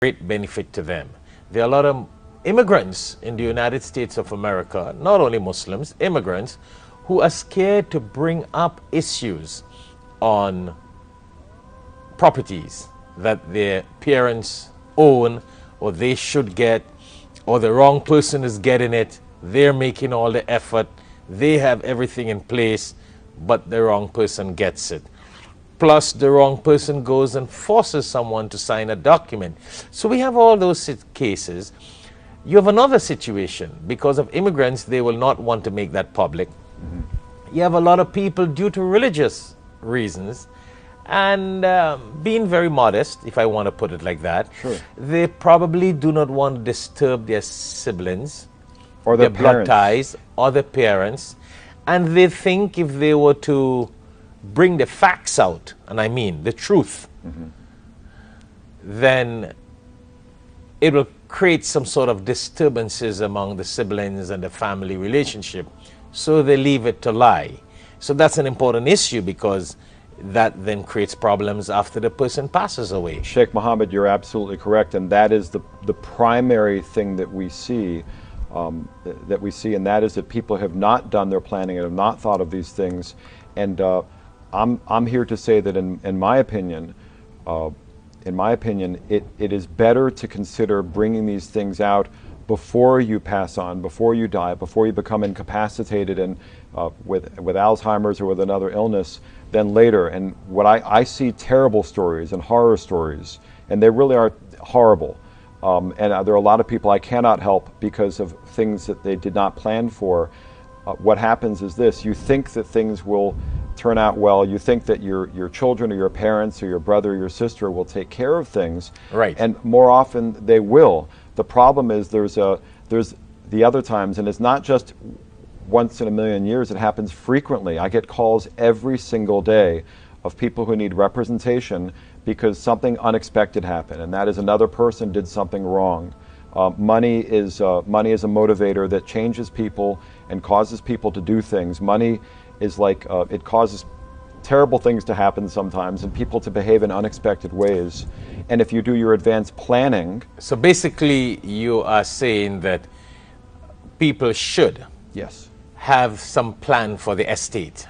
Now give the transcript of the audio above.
great benefit to them. There are a lot of immigrants in the United States of America, not only Muslims, immigrants, who are scared to bring up issues on properties that their parents own or they should get, or the wrong person is getting it. They're making all the effort. They have everything in place, but the wrong person gets it. Plus, the wrong person goes and forces someone to sign a document. So we have all those cases. You have another situation. Because of immigrants, they will not want to make that public. You have a lot of people, due to religious reasons, and being very modest, if I want to put it like that, sure, they probably do not want to disturb their siblings, or their blood ties, or their parents. And they think if they were to bring the facts out, and I mean the truth, then it will create some sort of disturbances among the siblings and the family relationship. So they leave it to lie. So that's an important issue, because that then creates problems after the person passes away. Sheikh Mohammed, you're absolutely correct, and that is the primary thing that we see, and that is that people have not done their planning and have not thought of these things. And I'm here to say that in my opinion, it is better to consider bringing these things out before you pass on, before you die, before you become incapacitated and with Alzheimer's or with another illness, than later. And what I see terrible stories and horror stories, and they really are horrible. And there are a lot of people I cannot help because of things that they did not plan for. What happens is this: you think that things will turn out well. You think that your children or your parents or your brother or your sister will take care of things, right? And more often they will. The problem is there's the other times, and it's not just once in a million years. It happens frequently. I get calls every single day of people who need representation because something unexpected happened, and that is another person did something wrong. Money is a motivator that changes people and causes people to do things. Money is like it causes terrible things to happen sometimes and people to behave in unexpected ways. And if you do your advanced planning... So basically you are saying that people should yes, have some plan for the estate.